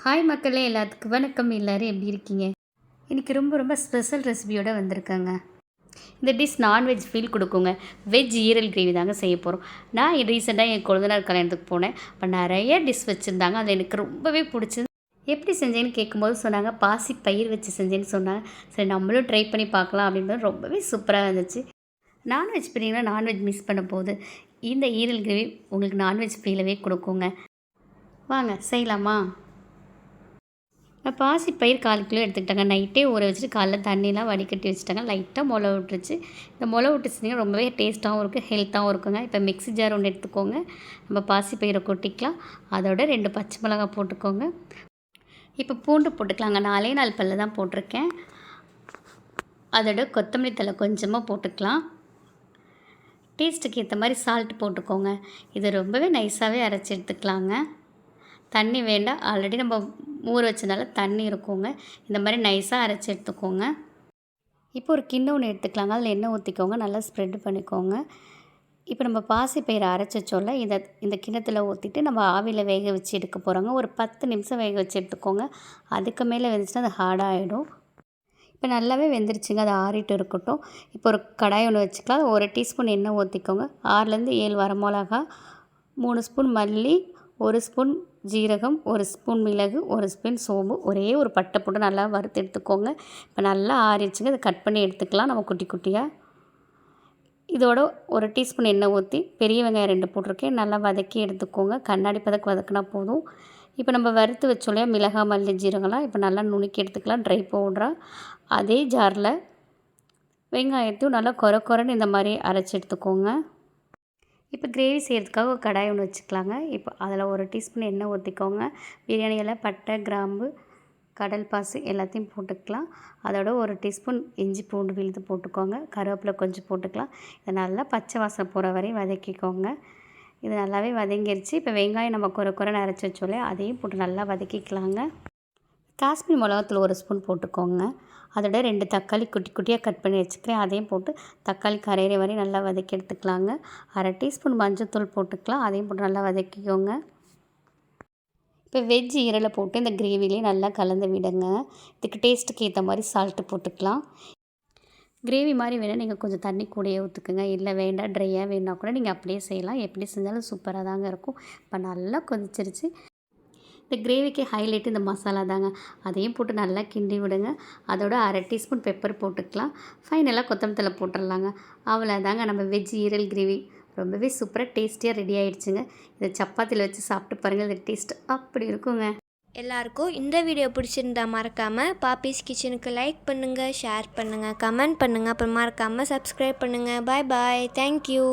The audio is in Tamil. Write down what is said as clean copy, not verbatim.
ஹாய் மக்களே, எல்லாத்துக்கும் வணக்கம். எல்லோரும் எப்படி இருக்கீங்க? இன்றைக்கி ரொம்ப ஸ்பெஷல் ரெசிபியோடு வந்திருக்காங்க. இந்த டிஷ் நான்வெஜ் ஃபீல் கொடுக்குங்க. வெஜ் ஈரல் கிரேவி தாங்க செய்ய போகிறோம். நான் ரீசெண்டாக என் கொழுந்தனார் கல்யாணத்துக்கு போனேன். அப்போ நிறைய டிஷ் வச்சுருந்தாங்க. அதில் எனக்கு ரொம்பவே பிடிச்சது. எப்படி செஞ்சேன்னு கேட்கும்போது சொன்னாங்க, பாசி பயிர் வச்சு செஞ்சேன்னு சொன்னாங்க. சரி, நம்மளும் ட்ரை பண்ணி பார்க்கலாம் அப்படின்றது ரொம்பவே சூப்பராக இருந்துச்சு. நான்வெஜ் பிரிங்கன்னா நான்வெஜ் மிஸ் பண்ண போது இந்த ஈரல் கிரேவி உங்களுக்கு நான்வெஜ் ஃபீலவே கொடுக்குங்க. வாங்க செய்யலாமா? நான் பாசி பயிர் 4 கிலோ எடுத்துக்கிட்டேங்க. நைட்டே ஊற வச்சுட்டு காலைல தண்ணியெலாம் வடிகட்டி வச்சுட்டாங்க. லைட்டாக மொள விட்டுருச்சு. இந்த மொள விட்டு செஞ்சிங்கன்னா ரொம்பவே டேஸ்ட்டாகவும் இருக்கும், ஹெல்த்தாகவும் இருக்குங்க. இப்போ மிக்ஸி ஜார் ஒன்று எடுத்துக்கோங்க. நம்ம பாசி பயிரை கொட்டிக்கலாம். அதோட 2 பச்சை மிளகாய் போட்டுக்கோங்க. இப்போ பூண்டு போட்டுக்கலாங்க. 4 பல்லு தான் போட்டிருக்கேன். அதோட கொத்தமல்லி தழை கொஞ்சமாக போட்டுக்கலாம். டேஸ்ட்டுக்கு ஏற்ற மாதிரி சால்ட் போட்டுக்கோங்க. இது ரொம்பவே நைஸாகவே அரைச்சி எடுத்துக்கலாங்க. தண்ணி வேண்டாம், ஆல்ரெடி நம்ம ஊற வச்சதால தண்ணி இருக்குங்க. இந்த மாதிரி நைஸாக அரைச்சி எடுத்துக்கோங்க. இப்போ ஒரு கிண்ணம் ஒன்று எடுத்துக்கலாங்க. அதில் எண்ணெய் ஊற்றிக்கோங்க. நல்லா ஸ்ப்ரெட் பண்ணிக்கோங்க. இப்போ நம்ம பாசி பயிரை அரைச்சி வச்சோம்ல, இந்த கிண்ணத்தில் ஊற்றிட்டு நம்ம ஆவியில் வேக வச்சு எடுக்க போகிறோங்க. ஒரு 10 நிமிஷம் வேக வச்சு எடுத்துக்கோங்க. அதுக்கு மேலே வெந்துச்சுன்னா அது ஹார்டாகிடும். இப்போ நல்லாவே வெந்துருச்சுங்க. அது ஆறிட்டு இருக்கட்டும். இப்போ ஒரு கடாய் ஒன்று வச்சுக்கலாம். 1 டீஸ்பூன் எண்ணெய் ஊற்றிக்கோங்க. 6லேருந்து 7 வரமிளகா, 3 ஸ்பூன் மல்லி, 1 ஸ்பூன் ஜீரகம், 1 ஸ்பூன் மிளகு, 1 ஸ்பூன் சோம்பு, ஒரே ஒரு பட்டை போட்டு நல்லா வறுத்து எடுத்துக்கோங்க. இப்போ நல்லா ஆறிடுச்சுங்க. இதை கட் பண்ணி எடுத்துக்கலாம் நம்ம குட்டி குட்டியாக. இதோட 1 டீஸ்பூன் எண்ணெய் ஊற்றி பெரிய வெங்காயம் 2 போட்டிருக்கேன். நல்லா வதக்கி எடுத்துக்கோங்க. கண்ணாடி பதக்கு வதக்கினா போதும். இப்போ நம்ம வறுத்து வச்சோம் இல்லையா மிளகாய், மல்லி, ஜீரகம்லாம் இப்போ நல்லா நுணுக்கி எடுத்துக்கலாம் ட்ரை பவுடராக. அதே ஜாரில் வெங்காயத்தையும் நல்லா கொரன்னு இந்த மாதிரி அரைச்சி எடுத்துக்கோங்க. இப்போ கிரேவி செய்கிறதுக்காக ஒரு கடாய் ஒன்று வச்சுக்கலாங்க. இப்போ அதில் 1 டீஸ்பூன் எண்ணெய் ஊற்றிக்கோங்க. பிரியாணி இலை, பட்டை, கிராம்பு, கடல் பாசி எல்லாத்தையும் போட்டுக்கலாம். அதோட 1 டீஸ்பூன் இஞ்சி பூண்டு விழுது போட்டுக்கோங்க. கருவேப்பிலை கொஞ்சம் போட்டுக்கலாம். இதை நல்லா பச்சை வாசனை போகிற வரையும் வதக்கிக்கோங்க. இது நல்லாவே வதங்கிருச்சு. இப்போ வெங்காயம் நம்ம கொரன்னு அரைச்சி வச்சோல்லையே அதையும் போட்டு நல்லா வதக்கிக்கலாங்க. காஷ்மீர் மிளகாத்தூள் 1 ஸ்பூன் போட்டுக்கோங்க. அதோட 2 தக்காளி குட்டி குட்டியாக கட் பண்ணி வச்சுக்கிறேன். அதையும் போட்டு தக்காளி கரையிற வரையும் நல்லா வதக்கி எடுத்துக்கலாங்க. 1/2 டீஸ்பூன் மஞ்சள்தூள் போட்டுக்கலாம். அதையும் போட்டு நல்லா வதக்கிக்கோங்க. இப்போ வெஜ் ஈரலை போட்டு இந்த கிரேவிலே நல்லா கலந்து விடுங்க. இதுக்கு டேஸ்ட்டுக்கு ஏற்ற மாதிரி சால்ட்டு போட்டுக்கலாம். கிரேவி மாதிரி வேணால் நீங்கள் கொஞ்சம் தண்ணி கூடயே ஊற்றுக்குங்க. இல்லை வேண்டாம் ட்ரையாக வேணால் கூட நீங்கள் அப்படியே செய்யலாம். எப்படி செஞ்சாலும் சூப்பராக தாங்க இருக்கும். இப்போ நல்லா கொதிச்சிருச்சு. இந்த கிரேவிக்கு ஹைலைட் இந்த மசாலா தாங்க. அதையும் போட்டு நல்லா கிண்டி விடுங்க. அதோட 1/2 டீஸ்பூன் பெப்பர் போட்டுக்கலாம். ஃபைனலாக கொத்தமல்லி தழை போட்டுடலாங்க. அவ்வளோதாங்க நம்ம வெஜ் ஈரல் கிரேவி ரொம்பவே சூப்பராக டேஸ்டியாக ரெடி ஆகிடுச்சுங்க. இதை சப்பாத்தியில் வச்சு சாப்பிட்டு பாருங்கள். இது டேஸ்ட் அப்படி இருக்குங்க. எல்லாருக்கும் இந்த வீடியோ பிடிச்சிருந்தா மறக்காமல் பாப்பீஸ் கிச்சனுக்கு லைக் பண்ணுங்கள், ஷேர் பண்ணுங்கள், கமெண்ட் பண்ணுங்கள். அப்புறம் மறக்காமல் சப்ஸ்கிரைப் பண்ணுங்கள். பாய் பாய். தேங்க்யூ.